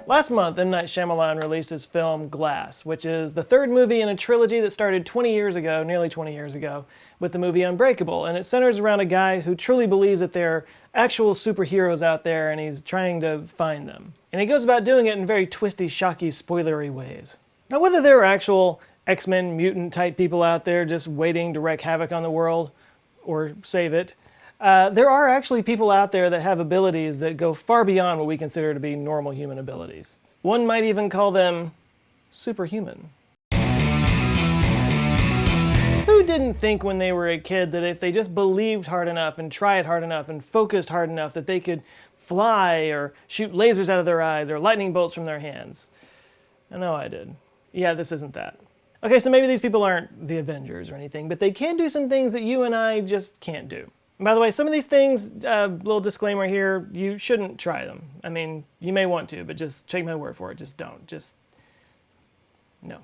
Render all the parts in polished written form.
Last month, M. Night Shyamalan released his film Glass, which is the third movie in a trilogy that started 20 years ago, nearly 20 years ago, with the movie Unbreakable. And it centers around a guy who truly believes that there are actual superheroes out there and he's trying to find them. And he goes about doing it in very twisty, shocky, spoilery ways. Now, whether there are actual X-Men mutant type people out there just waiting to wreak havoc on the world or save it, there are actually people out there that have abilities that go far beyond what we consider to be normal human abilities. One might even call them superhuman. Who didn't think when they were a kid that if they just believed hard enough and tried hard enough and focused hard enough that they could fly or shoot lasers out of their eyes or lightning bolts from their hands? I know I did. Yeah, this isn't that. Okay, so maybe these people aren't the Avengers or anything, but they can do some things that you and I just can't do. And by the way, some of these things, little disclaimer here, you shouldn't try them. I mean, you may want to, but just take my word for it. Just don't. No.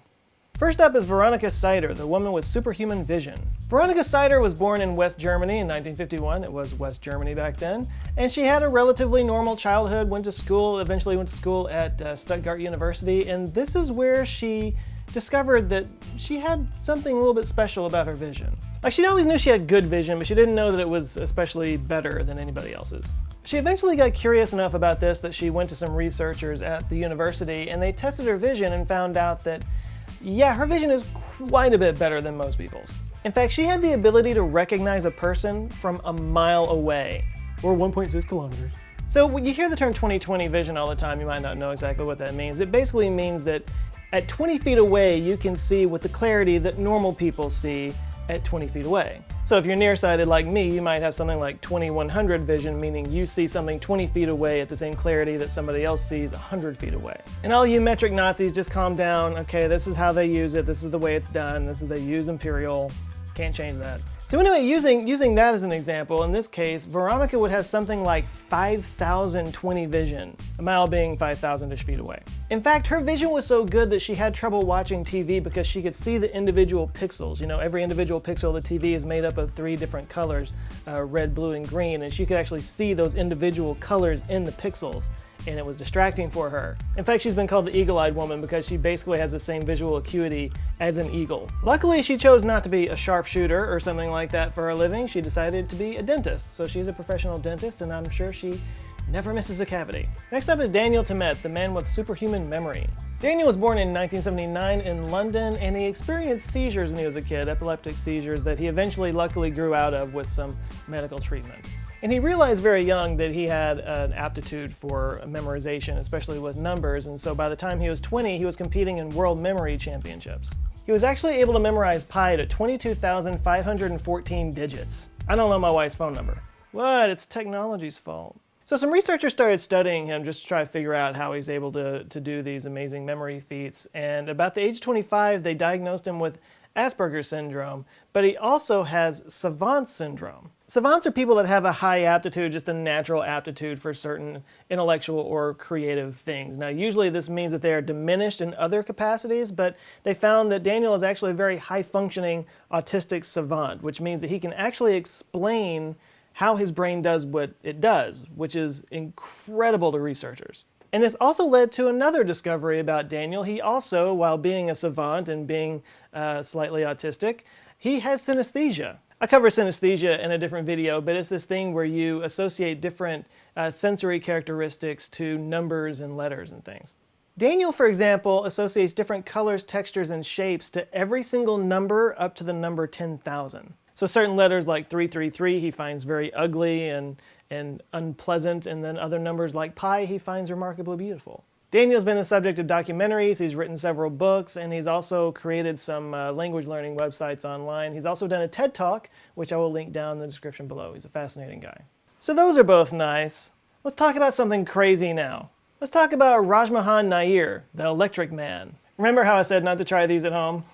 First up is Veronica Seider, the woman with superhuman vision. Veronica Seider was born in West Germany in 1951. It was West Germany back then. And she had a relatively normal childhood, eventually went to school at Stuttgart University. And this is where she discovered that she had something a little bit special about her vision. Like, she always knew she had good vision, but she didn't know that it was especially better than anybody else's. She eventually got curious enough about this that she went to some researchers at the university and they tested her vision and found out that, yeah, her vision is quite a bit better than most people's. In fact, she had the ability to recognize a person from a mile away, or 1.6 kilometers. So when you hear the term 20/20 vision all the time, you might not know exactly what that means. It basically means that at 20 feet away, you can see with the clarity that normal people see at 20 feet away. So if you're nearsighted like me, you might have something like 20/100 vision, meaning you see something 20 feet away at the same clarity that somebody else sees 100 feet away. And all you metric Nazis, just calm down. Okay, this is how they use it. This is the way it's done. This is they use imperial. Can't change that. So anyway, using that as an example, in this case, Veronica would have something like 5,020 vision, a mile being 5,000-ish feet away. In fact, her vision was so good that she had trouble watching TV because she could see the individual pixels. You know, every individual pixel of the TV is made up of 3 different colors, red, blue, and green, and she could actually see those individual colors in the pixels, and it was distracting for her. In fact, she's been called the eagle-eyed woman because she basically has the same visual acuity as an eagle. Luckily, she chose not to be a sharpshooter or something like that for a living. She decided to be a dentist, so she's a professional dentist, and I'm sure she never misses a cavity. Next up is Daniel Tammet, the man with superhuman memory. Daniel was born in 1979 in London, and he experienced seizures when he was a kid, epileptic seizures that he eventually luckily grew out of with some medical treatment. And he realized very young that he had an aptitude for memorization, especially with numbers, and so by the time he was 20, he was competing in World Memory Championships. He was actually able to memorize pi to 22,514 digits. I don't know my wife's phone number. What? It's technology's fault. So some researchers started studying him just to try to figure out how he's able to do these amazing memory feats, and about the age of 25, they diagnosed him with Asperger's syndrome, but he also has savant syndrome. Savants are people that have a high aptitude, just a natural aptitude for certain intellectual or creative things. Now, usually this means that they are diminished in other capacities, but they found that Daniel is actually a very high-functioning autistic savant, which means that he can actually explain how his brain does what it does, which is incredible to researchers. And this also led to another discovery about Daniel. He also, while being a savant and being slightly autistic, he has synesthesia. I cover synesthesia in a different video, but it's this thing where you associate different sensory characteristics to numbers and letters and things. Daniel, for example, associates different colors, textures, and shapes to every single number up to the number 10,000. So certain letters like 333 he finds very ugly and unpleasant, and then other numbers like pi he finds remarkably beautiful. Daniel's been the subject of documentaries, he's written several books, and he's also created some language learning websites online. He's also done a TED Talk, which I will link down in the description below. He's a fascinating guy. So those are both nice. Let's talk about something crazy now. Let's talk about MOHAN Nair, the electric man. Remember how I said not to try these at home?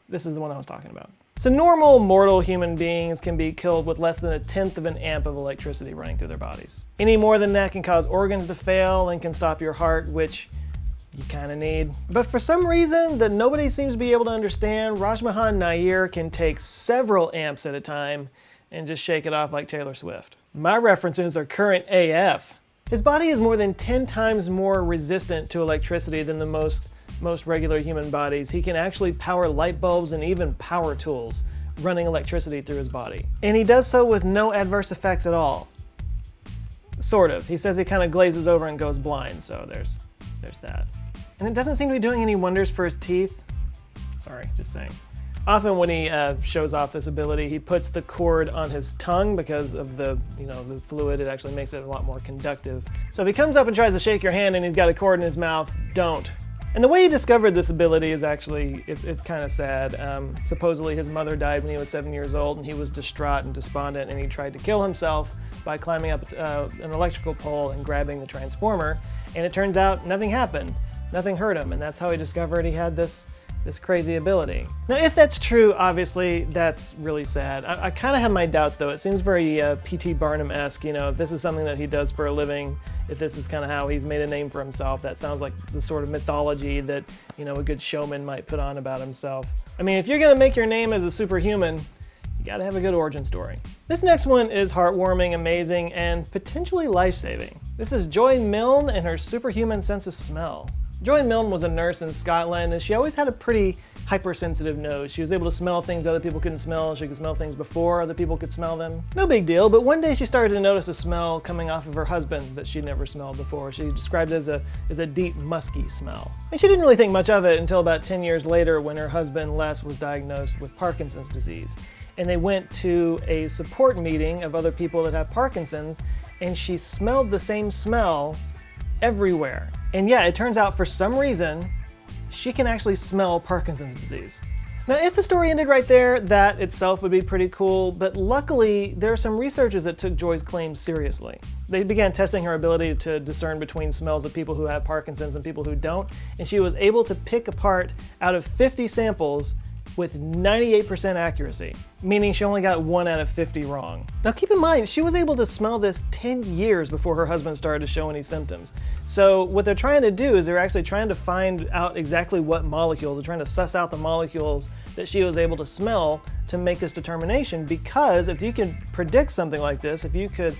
This is the one I was talking about. So normal mortal human beings can be killed with less than 1/10 of an amp of electricity running through their bodies. Any more than that can cause organs to fail and can stop your heart, which you kind of need. But for some reason that nobody seems to be able to understand, MOHAN Nair can take several amps at a time and just shake it off like Taylor Swift. My references are current AF. His body is more than 10 times more resistant to electricity than the most regular human bodies. He can actually power light bulbs and even power tools, running electricity through his body. And he does so with no adverse effects at all. Sort of. He says he kind of glazes over and goes blind, so there's that. And it doesn't seem to be doing any wonders for his teeth. Sorry, just saying. Often when he shows off this ability, he puts the cord on his tongue because of the fluid. It actually makes it a lot more conductive. So if he comes up and tries to shake your hand and he's got a cord in his mouth, don't. And the way he discovered this ability is actually, it's kind of sad. Supposedly his mother died when he was 7 years old, and he was distraught and despondent, and he tried to kill himself by climbing up an electrical pole and grabbing the transformer. And it turns out nothing happened. Nothing hurt him, and that's how he discovered he had this crazy ability. Now, if that's true, obviously, that's really sad. I kind of have my doubts, though. It seems very P.T. Barnum-esque, if this is something that he does for a living, if this is kind of how he's made a name for himself. That sounds like the sort of mythology that, a good showman might put on about himself. I mean, if you're going to make your name as a superhuman, you got to have a good origin story. This next one is heartwarming, amazing, and potentially life-saving. This is Joy Milne and her superhuman sense of smell. Joy Milne was a nurse in Scotland, and she always had a pretty hypersensitive nose. She was able to smell things other people couldn't smell. She could smell things before other people could smell them. No big deal, but one day she started to notice a smell coming off of her husband that she'd never smelled before. She described it as a deep, musky smell. And she didn't really think much of it until about 10 years later when her husband, Les, was diagnosed with Parkinson's disease. And they went to a support meeting of other people that have Parkinson's, and she smelled the same smell everywhere. And yeah, it turns out for some reason, she can actually smell Parkinson's disease. Now, if the story ended right there, that itself would be pretty cool, but luckily, there are some researchers that took Joy's claims seriously. They began testing her ability to discern between smells of people who have Parkinson's and people who don't, and she was able to pick apart out of 50 samples with 98% accuracy, meaning she only got 1 out of 50 wrong. Now keep in mind, she was able to smell this 10 years before her husband started to show any symptoms. So what they're trying to do is they're actually trying to find out exactly what molecules, they're trying to suss out the molecules that she was able to smell to make this determination, because if you can predict something like this, if you could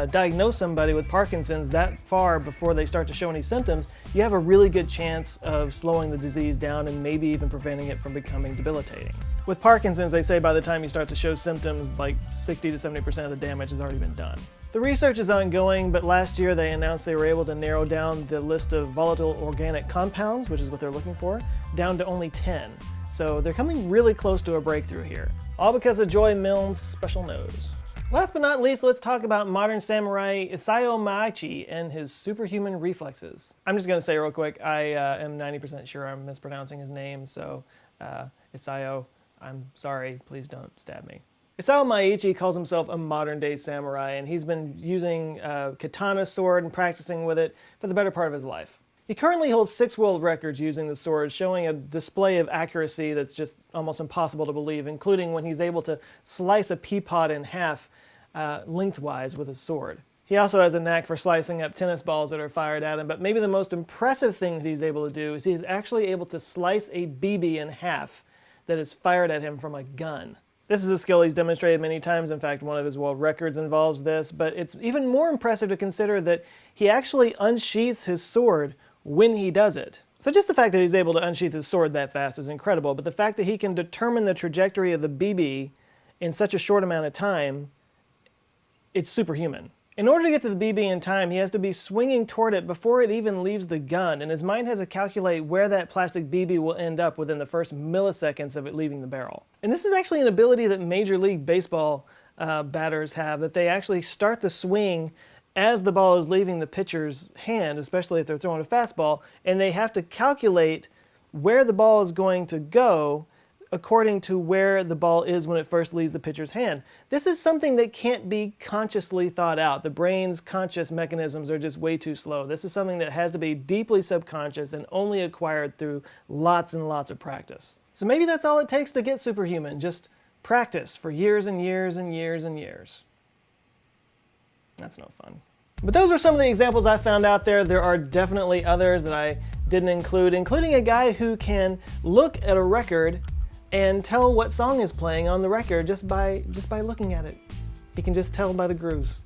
diagnose somebody with Parkinson's that far before they start to show any symptoms, you have a really good chance of slowing the disease down and maybe even preventing it from becoming debilitating. With Parkinson's, they say by the time you start to show symptoms, like 60 to 70% of the damage has already been done. The research is ongoing, but last year they announced they were able to narrow down the list of volatile organic compounds, which is what they're looking for, down to only 10. So they're coming really close to a breakthrough here, all because of Joy Milne's special nose. Last but not least, let's talk about modern samurai ISAO MACHII and his superhuman reflexes. I'm just going to say real quick, I am 90% sure I'm mispronouncing his name, so ISAO, I'm sorry, please don't stab me. ISAO MACHII calls himself a modern-day samurai, and he's been using katana sword and practicing with it for the better part of his life. He currently holds 6 world records using the sword, showing a display of accuracy that's just almost impossible to believe, including when he's able to slice a pea pod in half lengthwise with his sword. He also has a knack for slicing up tennis balls that are fired at him, but maybe the most impressive thing that he's able to do is he's actually able to slice a BB in half that is fired at him from a gun. This is a skill he's demonstrated many times. In fact, one of his world records involves this, but it's even more impressive to consider that he actually unsheaths his sword when he does it. So just the fact that he's able to unsheath his sword that fast is incredible, but the fact that he can determine the trajectory of the BB in such a short amount of time, it's superhuman. In order to get to the BB in time, he has to be swinging toward it before it even leaves the gun, and his mind has to calculate where that plastic BB will end up within the first milliseconds of it leaving the barrel. And this is actually an ability that Major League Baseball batters have, that they actually start the swing as the ball is leaving the pitcher's hand, especially if they're throwing a fastball, and they have to calculate where the ball is going to go according to where the ball is when it first leaves the pitcher's hand. This is something that can't be consciously thought out. The brain's conscious mechanisms are just way too slow. This is something that has to be deeply subconscious and only acquired through lots and lots of practice. So maybe that's all it takes to get superhuman, just practice for years and years and years and years. That's no fun. But those are some of the examples I found out there. There are definitely others that I didn't include, including a guy who can look at a record and tell what song is playing on the record just by looking at it. He can just tell by the grooves.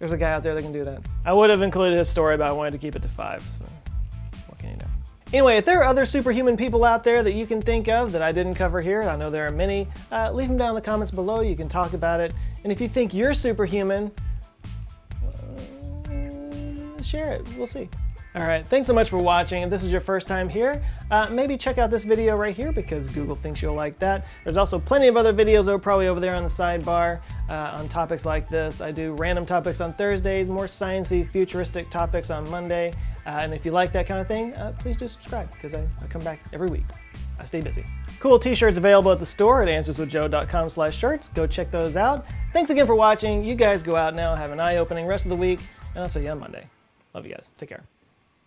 There's a guy out there that can do that. I would have included his story, but I wanted to keep it to 5. So what can you do? Anyway, if there are other superhuman people out there that you can think of that I didn't cover here, I know there are many, leave them down in the comments below. You can talk about it. And if you think you're superhuman, share it. We'll see. All right, thanks so much for watching. If this is your first time here, maybe check out this video right here because Google thinks you'll like that. There's also plenty of other videos that are probably over there on the sidebar on topics like this. I do random topics on Thursdays, more sciencey, futuristic topics on Monday. And if you like that kind of thing, please do subscribe because I come back every week. I stay busy. Cool t-shirts available at the store at answerswithjoe.com/shirts. Go check those out. Thanks again for watching. You guys go out now, have an eye-opening rest of the week, and I'll see you on Monday. Love you guys. Take care.